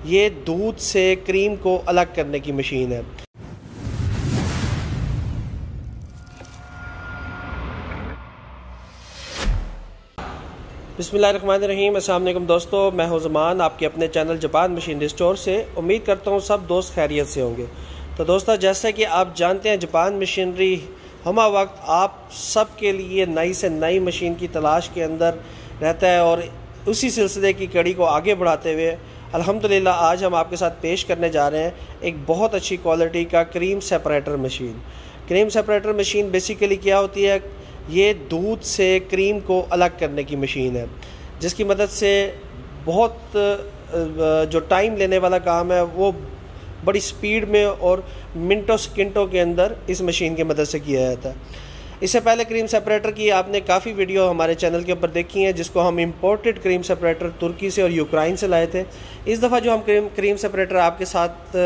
ये दूध से क्रीम को अलग करने की मशीन है। बिस्मिल्लाहिर्रहमानिर्रहीम। अस्सलाम वालेकुम दोस्तों, मैं हूं ज़मान आपके अपने चैनल जापान मशीनरी स्टोर से। उम्मीद करता हूं सब दोस्त खैरियत से होंगे। तो दोस्तों, जैसा कि आप जानते हैं, जापान मशीनरी हमा वक्त आप सब के लिए नई से नई मशीन की तलाश के अंदर रहता है और उसी सिलसिले की कड़ी को आगे बढ़ाते हुए अल्हम्दुलिल्लाह आज हम आपके साथ पेश करने जा रहे हैं एक बहुत अच्छी क्वालिटी का cream separator machine. Cream separator machine basically क्या होती है? ये दूध से क्रीम को अलग करने की मशीन है, जिसकी मदद से बहुत जो टाइम लेने वाला काम है वो बड़ी स्पीड में और मिनटों सेकंडों के अंदर इस मशीन की मदद से किया जाता है। इससे पहले क्रीम सेपरेटर की आपने काफ़ी वीडियो हमारे चैनल के ऊपर देखी हैं, जिसको हम इंपोर्टेड क्रीम सेपरेटर तुर्की से और यूक्रेन से लाए थे। इस दफ़ा जो हम क्रीम सेपरेटर आपके साथ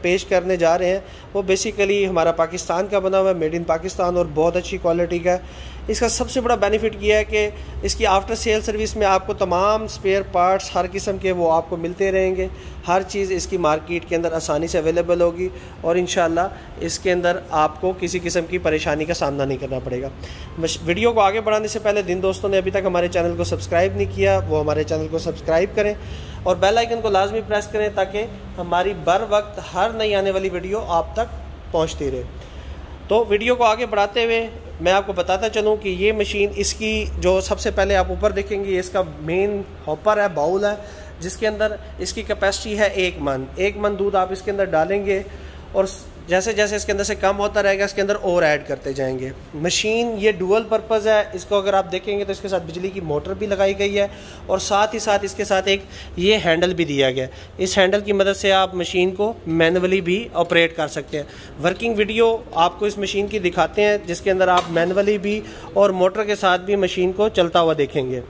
पेश करने जा रहे हैं वो बेसिकली हमारा पाकिस्तान का बना हुआ है, मेड इन पाकिस्तान, और बहुत अच्छी क्वालिटी का है। इसका सबसे बड़ा बेनिफिट ये है कि इसकी आफ्टर सेल सर्विस में आपको तमाम स्पेयर पार्ट्स हर किस्म के वो आपको मिलते रहेंगे। हर चीज़ इसकी मार्केट के अंदर आसानी से अवेलेबल होगी और इंशाल्लाह इसके अंदर आपको किसी किस्म की परेशानी का सामना नहीं करना पड़ेगा। वीडियो को आगे बढ़ाने से पहले जिन दोस्तों ने अभी तक हमारे चैनल को सब्सक्राइब नहीं किया वो हमारे चैनल को सब्सक्राइब करें और बेल आइकन को लाजमी प्रेस करें ताकि हमारी बर वक्त हर नई आने वाली वीडियो आप तक पहुँचती रहे। तो वीडियो को आगे बढ़ाते हुए मैं आपको बताता चलूं कि ये मशीन, इसकी जो सबसे पहले आप ऊपर देखेंगे इसका मेन हॉपर है, बाउल है, जिसके अंदर इसकी कैपेसिटी है 1 मन दूध आप इसके अंदर डालेंगे और जैसे जैसे इसके अंदर से कम होता रहेगा इसके अंदर और ऐड करते जाएंगे। मशीन ये डुअल पर्पज़ है। इसको अगर आप देखेंगे तो इसके साथ बिजली की मोटर भी लगाई गई है और साथ ही साथ इसके साथ एक ये हैंडल भी दिया गया है। इस हैंडल की मदद से आप मशीन को मैनुअली भी ऑपरेट कर सकते हैं। वर्किंग वीडियो आपको इस मशीन की दिखाते हैं जिसके अंदर आप मैनुअली भी और मोटर के साथ भी मशीन को चलता हुआ देखेंगे।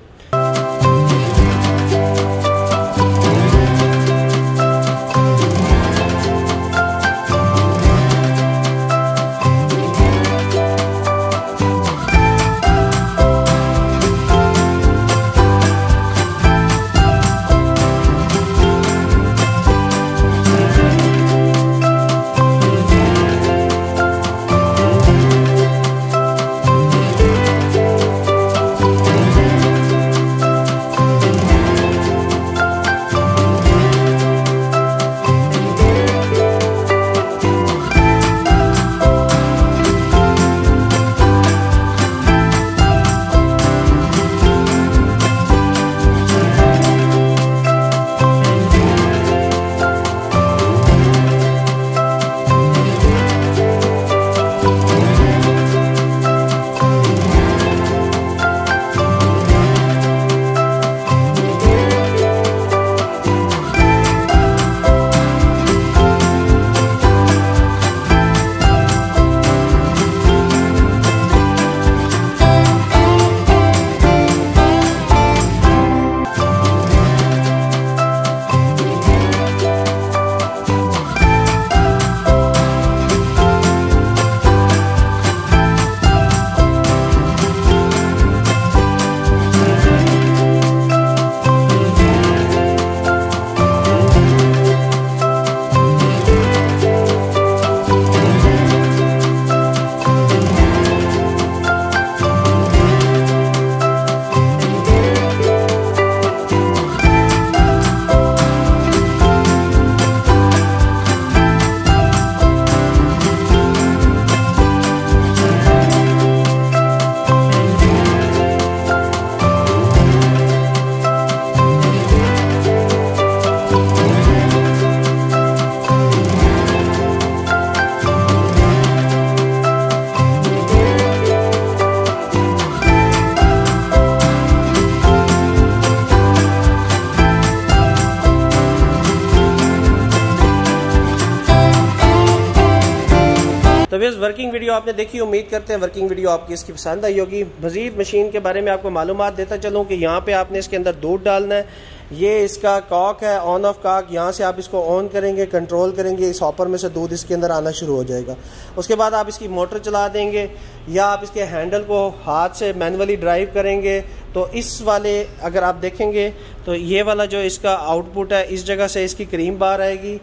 तो व्यस वर्किंग वीडियो आपने देखी, उम्मीद करते हैं वर्किंग वीडियो आपकी इसकी पसंद आई होगी। मजीद मशीन के बारे में आपको मालूमात देता चलूँ कि यहाँ पे आपने इसके अंदर दूध डालना है। ये इसका कॉक है, ऑन ऑफ कॉक। यहाँ से आप इसको ऑन करेंगे, कंट्रोल करेंगे, इस हॉपर में से दूध इसके अंदर आना शुरू हो जाएगा। उसके बाद आप इसकी मोटर चला देंगे या आप इसके हैंडल को हाथ से मैनुअली ड्राइव करेंगे तो इस वाले अगर आप देखेंगे तो ये वाला जो इसका आउटपुट है, इस जगह से इसकी क्रीम बाहर आएगी,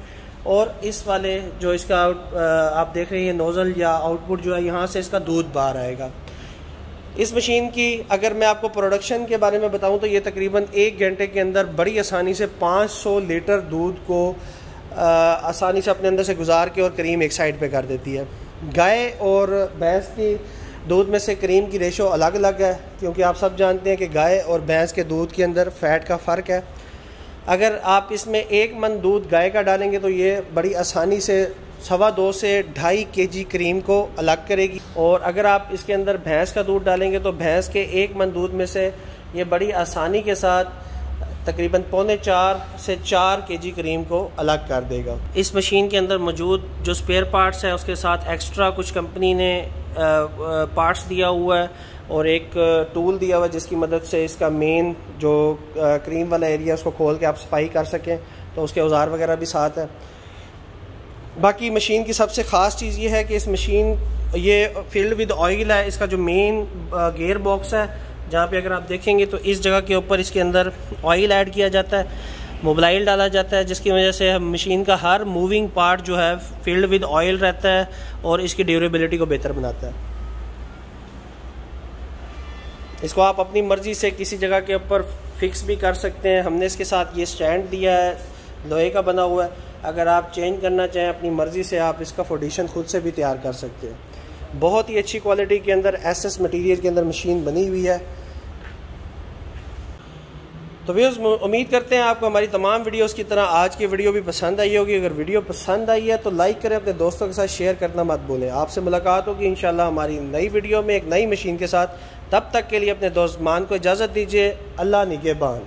और इस वाले जो इसका आप देख रहे हैं नोज़ल या आउटपुट जो है, यहाँ से इसका दूध बाहर आएगा। इस मशीन की अगर मैं आपको प्रोडक्शन के बारे में बताऊं तो ये तकरीबन 1 घंटे के अंदर बड़ी आसानी से 500 लीटर दूध को आसानी से अपने अंदर से गुजार के और क्रीम एक साइड पे कर देती है। गाय और भैंस की दूध में से क्रीम की रेशो अलग अलग है, क्योंकि आप सब जानते हैं कि गाय और भैंस के दूध के अंदर फ़ैट का फ़र्क है। अगर आप इसमें 1 मन दूध गाय का डालेंगे तो ये बड़ी आसानी से 2.25 से 2.5 kg क्रीम को अलग करेगी, और अगर आप इसके अंदर भैंस का दूध डालेंगे तो भैंस के 1 मन दूध में से ये बड़ी आसानी के साथ तकरीबन 3.25 से 4 kg क्रीम को अलग कर देगा। इस मशीन के अंदर मौजूद जो स्पेयर पार्ट्स है उसके साथ एक्स्ट्रा कुछ कंपनी ने पार्ट्स दिया हुआ है और एक टूल दिया हुआ है जिसकी मदद से इसका मेन जो क्रीम वाला एरिया उसको खोल के आप सफाई कर सकें, तो उसके औजार वगैरह भी साथ है। बाकी मशीन की सबसे ख़ास चीज़ ये है कि इस मशीन ये फील्ड विद ऑयल है। इसका जो मेन गेयर बॉक्स है, जहाँ पे अगर आप देखेंगे तो इस जगह के ऊपर इसके अंदर ऑयल ऐड किया जाता है, मोबाइल डाला जाता है, जिसकी वजह से मशीन का हर मूविंग पार्ट जो है फील्ड विद ऑयल रहता है और इसकी ड्यूरेबिलिटी को बेहतर बनाता है। इसको आप अपनी मर्ज़ी से किसी जगह के ऊपर फिक्स भी कर सकते हैं। हमने इसके साथ ये स्टैंड दिया है, लोहे का बना हुआ है। अगर आप चेंज करना चाहें अपनी मर्ज़ी से आप इसका फॉर्डिशन खुद से भी तैयार कर सकते हैं। बहुत ही अच्छी क्वालिटी के अंदर SS मटेरियल के अंदर मशीन बनी हुई है। तो व्यूअर्स, उम्मीद करते हैं आपको हमारी तमाम वीडियोस की तरह आज की वीडियो भी पसंद आई होगी। अगर वीडियो पसंद आई है तो लाइक करें, अपने दोस्तों के साथ शेयर करना मत भूलें। आपसे मुलाकात होगी इंशाल्लाह हमारी नई वीडियो में एक नई मशीन के साथ। तब तक के लिए अपने दोस्त मान को इजाज़त दीजिए। अल्लाह निगहबान।